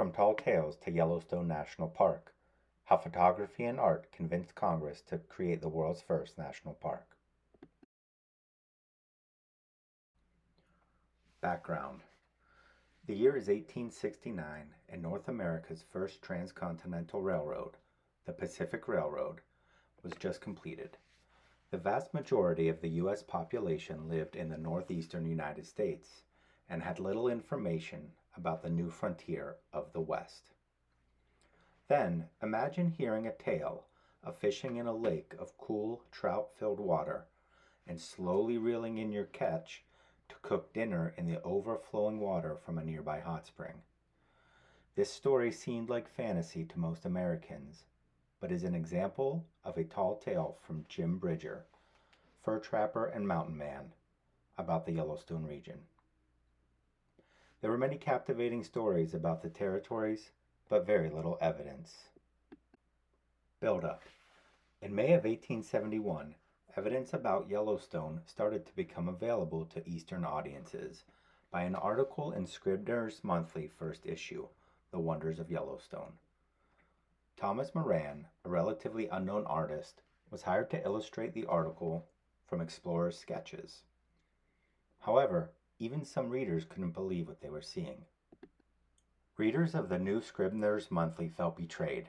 From Tall Tales to Yellowstone National Park: How Photography and Art Convinced Congress to Create the World's First National Park. Background: the year is 1869, and North America's first transcontinental railroad, the Pacific Railroad, was just completed. The vast majority of the U.S. population lived in the northeastern United States and had little information about the new frontier of the West. Then, imagine hearing a tale of fishing in a lake of cool, trout-filled water and slowly reeling in your catch to cook dinner in the overflowing water from a nearby hot spring. This story seemed like fantasy to most Americans, but is an example of a tall tale from Jim Bridger, fur trapper and mountain man, about the Yellowstone region. There were many captivating stories about the territories, but very little evidence. Build-up. In May of 1871, evidence about Yellowstone started to become available to Eastern audiences by an article in Scribner's Monthly first issue, The Wonders of Yellowstone. Thomas Moran, a relatively unknown artist, was hired to illustrate the article from explorers' sketches. However, even some readers couldn't believe what they were seeing. Readers of the new Scribner's Monthly felt betrayed.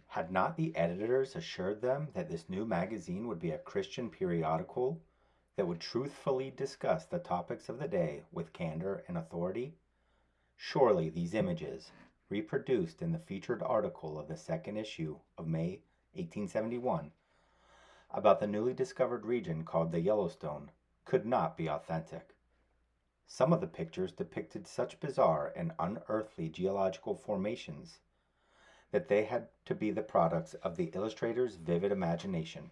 Had not the editors assured them that this new magazine would be a Christian periodical that would truthfully discuss the topics of the day with candor and authority? Surely these images, reproduced in the featured article of the second issue of May 1871, about the newly discovered region called the Yellowstone, could not be authentic. Some of the pictures depicted such bizarre and unearthly geological formations that they had to be the products of the illustrator's vivid imagination.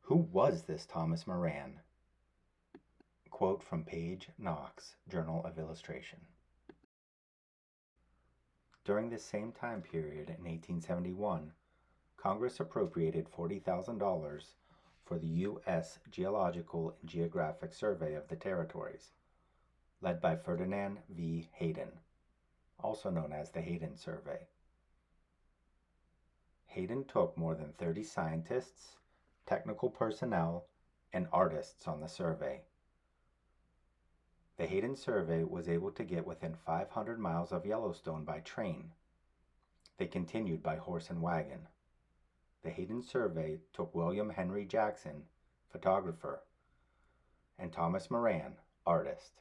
Who was this Thomas Moran? Quote from Page Knox, Journal of Illustration. During this same time period in 1871, Congress appropriated $40,000 for the U.S. Geological and Geographic Survey of the Territories, led by Ferdinand V. Hayden, also known as the Hayden Survey. Hayden took more than 30 scientists, technical personnel, and artists on the survey. The Hayden Survey was able to get within 500 miles of Yellowstone by train. They continued by horse and wagon. The Hayden Survey took William Henry Jackson, photographer, and Thomas Moran, artist.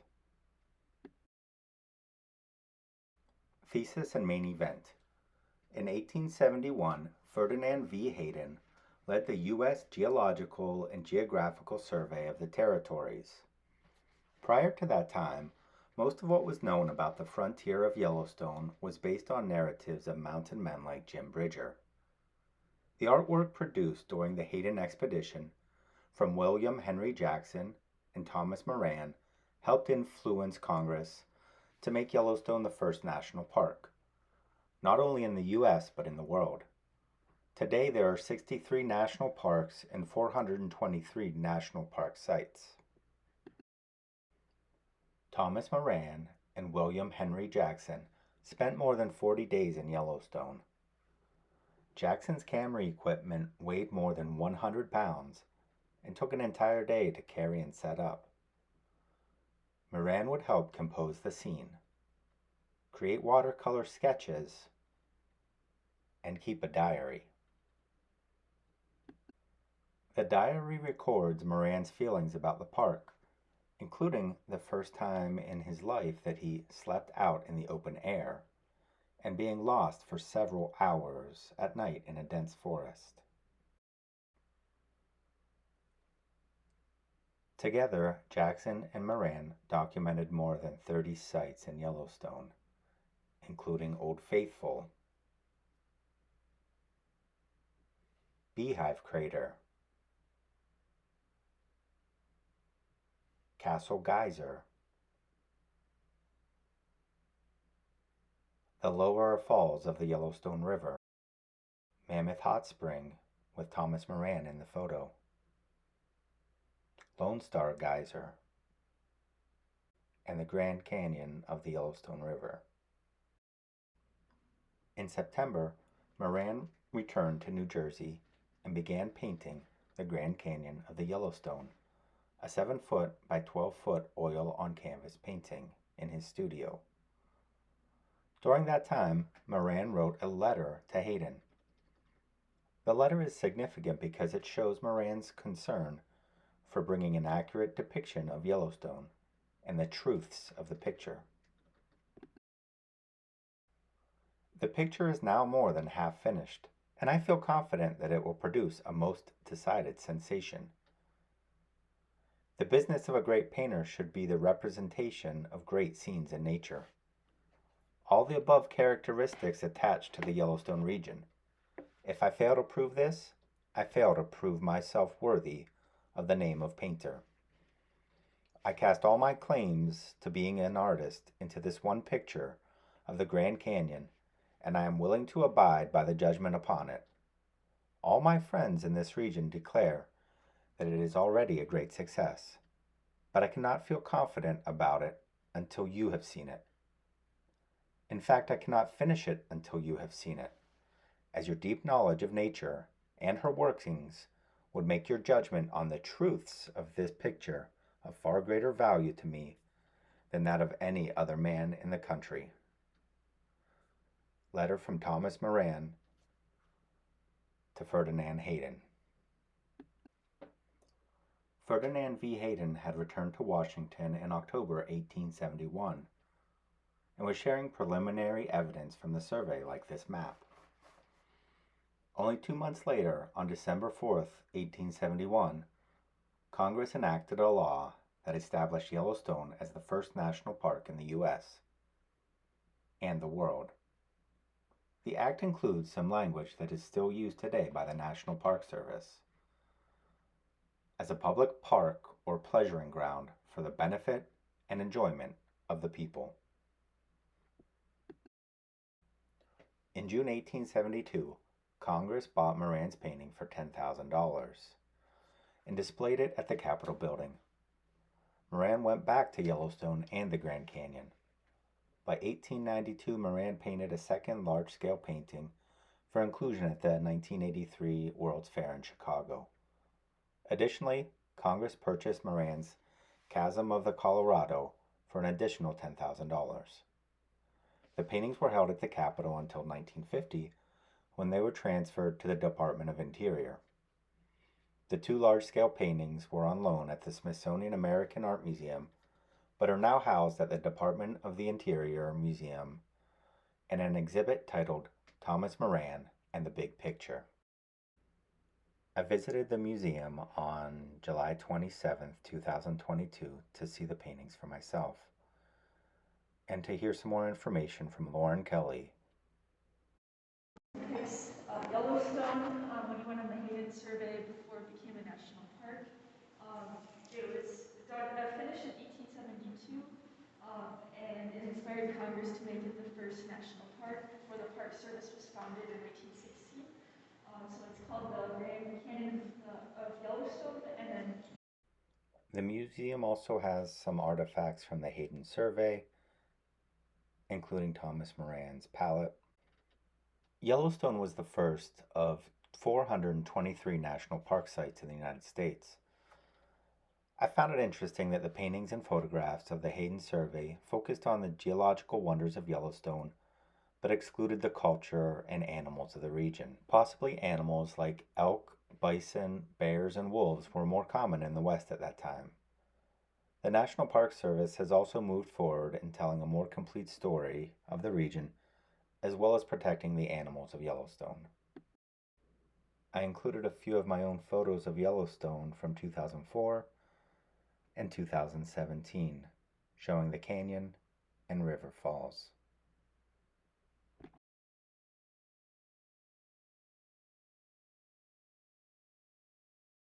Thesis and main event. In 1871, Ferdinand V. Hayden led the U.S. Geological and Geographical Survey of the Territories. Prior to that time, most of what was known about the frontier of Yellowstone was based on narratives of mountain men like Jim Bridger. The artwork produced during the Hayden expedition from William Henry Jackson and Thomas Moran helped influence Congress to make Yellowstone the first national park, not only in the U.S. but in the world. Today there are 63 national parks and 423 national park sites. Thomas Moran and William Henry Jackson spent more than 40 days in Yellowstone. Jackson's camera equipment weighed more than 100 pounds and took an entire day to carry and set up. Moran would help compose the scene, create watercolor sketches, and keep a diary. The diary records Moran's feelings about the park, including the first time in his life that he slept out in the open air and being lost for several hours at night in a dense forest. Together, Jackson and Moran documented more than 30 sites in Yellowstone, including Old Faithful, Beehive Crater, Castle Geyser, the lower falls of the Yellowstone River, Mammoth Hot Spring with Thomas Moran in the photo, Lone Star Geyser, and the Grand Canyon of the Yellowstone River. In September, Moran returned to New Jersey and began painting the Grand Canyon of the Yellowstone, a 7-foot by 12-foot oil on canvas painting, in his studio. During that time, Moran wrote a letter to Hayden. The letter is significant because it shows Moran's concern for bringing an accurate depiction of Yellowstone and the truths of the picture. The picture is now more than half finished, and I feel confident that it will produce a most decided sensation. The business of a great painter should be the representation of great scenes in nature. All the above characteristics attach to the Yellowstone region. If I fail to prove this, I fail to prove myself worthy of the name of painter. I cast all my claims to being an artist into this one picture of the Grand Canyon, and I am willing to abide by the judgment upon it. All my friends in this region declare that it is already a great success, but I cannot feel confident about it until you have seen it. In fact, I cannot finish it until you have seen it, as your deep knowledge of nature and her workings would make your judgment on the truths of this picture of far greater value to me than that of any other man in the country. Letter from Thomas Moran to Ferdinand Hayden. Ferdinand V. Hayden had returned to Washington in October 1871 and was sharing preliminary evidence from the survey like this map. Only 2 months later, on December 4th, 1871, Congress enacted a law that established Yellowstone as the first national park in the U.S. and the world. The act includes some language that is still used today by the National Park Service as a public park or pleasuring ground for the benefit and enjoyment of the people. In June 1872, Congress bought Moran's painting for $10,000 and displayed it at the Capitol building. Moran went back to Yellowstone and the Grand Canyon. By 1892, Moran painted a second large-scale painting for inclusion at the 1983 World's Fair in Chicago. Additionally, Congress purchased Moran's Chasm of the Colorado for an additional $10,000. The paintings were held at the Capitol until 1950, when they were transferred to the Department of Interior. The 2 large-scale paintings were on loan at the Smithsonian American Art Museum, but are now housed at the Department of the Interior Museum in an exhibit titled Thomas Moran and the Big Picture. I visited the museum on July 27, 2022 to see the paintings for myself and to hear some more information from Lauren Kelly. Yellowstone, when you went on the Hayden Survey before it became a national park, it was finished in 1872, and it inspired Congress to make it the first national park before the Park Service was founded in 1916. So it's called the Grand Canyon of Yellowstone, and then the museum also has some artifacts from the Hayden Survey, including Thomas Moran's palette. Yellowstone was the first of 423 national park sites in the United States. I found it interesting that the paintings and photographs of the Hayden Survey focused on the geological wonders of Yellowstone, but excluded the culture and animals of the region. Possibly animals like elk, bison, bears, and wolves were more common in the West at that time. The National Park Service has also moved forward in telling a more complete story of the region, as well as protecting the animals of Yellowstone. I included a few of my own photos of Yellowstone from 2004 and 2017, showing the canyon and river falls.